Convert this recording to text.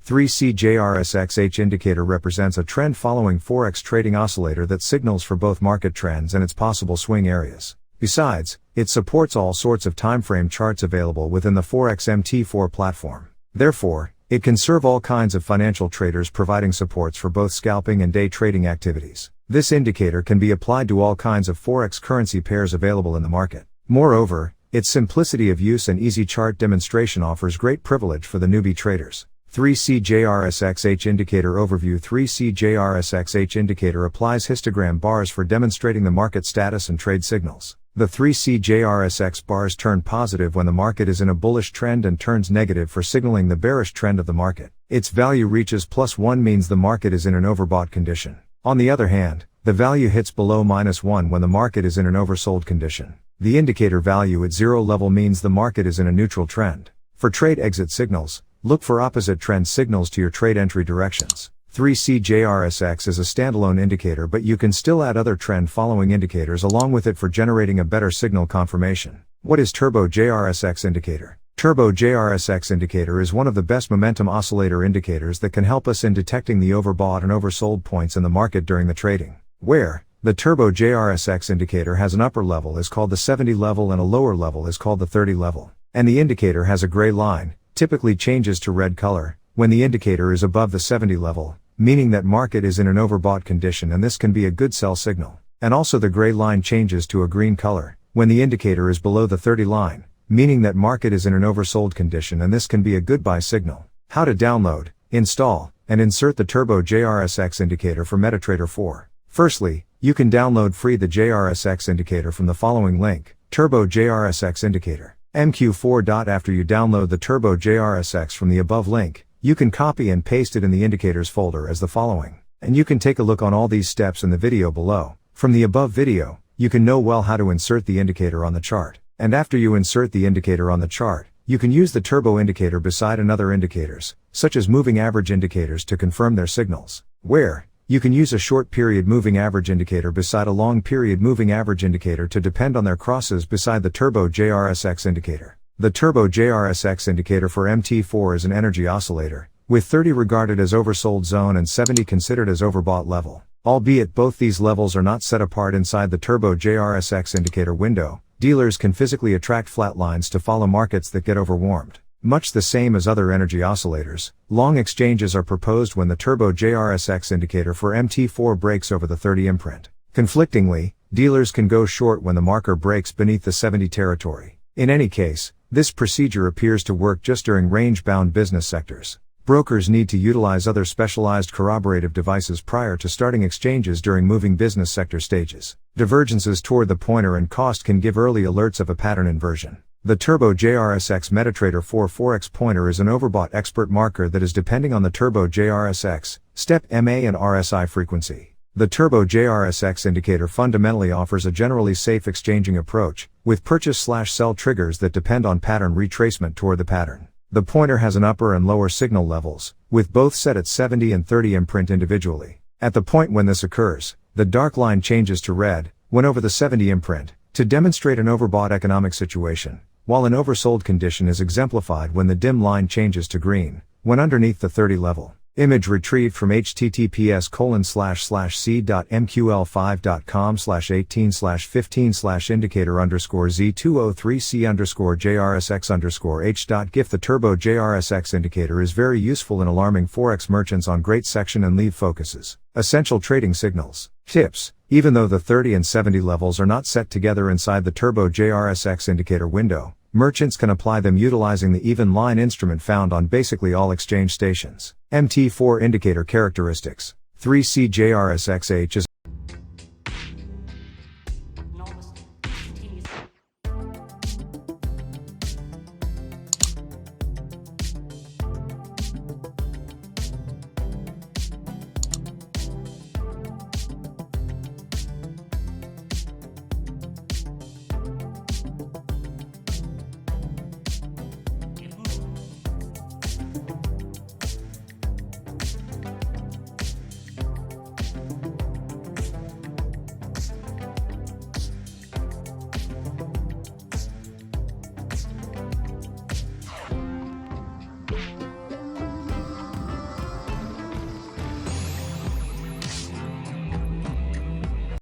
3C-JRSX indicator represents a trend-following forex trading oscillator that signals for both market trends and its possible swing areas. Besides, it supports all sorts of timeframe charts available within the Forex MT4 platform. Therefore, it can serve all kinds of financial traders, providing supports for both scalping and day trading activities. This indicator can be applied to all kinds of forex currency pairs available in the market. Moreover, its simplicity of use and easy chart demonstration offers great privilege for the newbie traders. 3C-JRSX indicator overview. 3C-JRSX indicator applies histogram bars for demonstrating the market status and trade signals. The 3C-JRSX bars turn positive when the market is in a bullish trend and turns negative for signaling the bearish trend of the market. Its value reaches +1 means the market is in an overbought condition. On the other hand, the value hits below -1 when the market is in an oversold condition. The indicator value at 0 level means the market is in a neutral trend. For trade exit signals, look for opposite trend signals to your trade entry directions. 3C-JRSX is a standalone indicator, but you can still add other trend following indicators along with it for generating a better signal confirmation. What is Turbo JRSX indicator? Turbo JRSX indicator is one of the best momentum oscillator indicators that can help us in detecting the overbought and oversold points in the market during the trading. Where the Turbo JRSX indicator has an upper level is called the 70 level and a lower level is called the 30 level. And the indicator has a gray line, typically changes to red color, when the indicator is above the 70 level, meaning that market is in an overbought condition, and this can be a good sell signal. And also the gray line changes to a green color, when the indicator is below the 30 line, meaning that market is in an oversold condition, and this can be a good buy signal. How to download, install, and insert the Turbo JRSX indicator for MetaTrader 4. Firstly, you can download free the JRSX indicator from the following link, Turbo JRSX indicator, MQ4. After you download the Turbo JRSX from the above link, you can copy and paste it in the indicators folder as the following. And you can take a look on all these steps in the video below. From the above video, you can know well how to insert the indicator on the chart. And after you insert the indicator on the chart, you can use the turbo indicator beside another indicators, such as moving average indicators, to confirm their signals. Where you can use a short period moving average indicator beside a long period moving average indicator to depend on their crosses beside the Turbo JRSX indicator. The Turbo JRSX indicator for MT4 is an energy oscillator, with 30 regarded as oversold zone and 70 considered as overbought level. Albeit both these levels are not set apart inside the Turbo JRSX indicator window, dealers can physically attract flat lines to follow markets that get overwarmed. Much the same as other energy oscillators, long exchanges are proposed when the Turbo JRSX indicator for MT4 breaks over the 30 imprint. Conflictingly, dealers can go short when the marker breaks beneath the 70 territory. In any case, this procedure appears to work just during range-bound business sectors. Brokers need to utilize other specialized corroborative devices prior to starting exchanges during moving business sector stages. Divergences toward the pointer and cost can give early alerts of a pattern inversion. The Turbo JRSX MetaTrader 4 Forex pointer is an overbought expert marker that is depending on the Turbo JRSX, step MA and RSI frequency. The Turbo JRSX indicator fundamentally offers a generally safe exchanging approach, with purchase/sell triggers that depend on pattern retracement toward the pattern. The pointer has an upper and lower signal levels, with both set at 70 and 30 imprint individually. At the point when this occurs, the dark line changes to red, when over the 70 imprint, to demonstrate an overbought economic situation, while an oversold condition is exemplified when the dim line changes to green, when underneath the 30 level. Image retrieved from https://c.mql5.com/18/15/indicator_z203c_jrsx_h. GIF. The Turbo JRSX indicator is very useful in alarming forex merchants on great section and leave focuses. Essential trading signals. Tips. Even though the 30 and 70 levels are not set together inside the Turbo JRSX indicator window, merchants can apply them utilizing the even line instrument found on basically all exchange stations. MT4 indicator characteristics. 3C-JRSXH is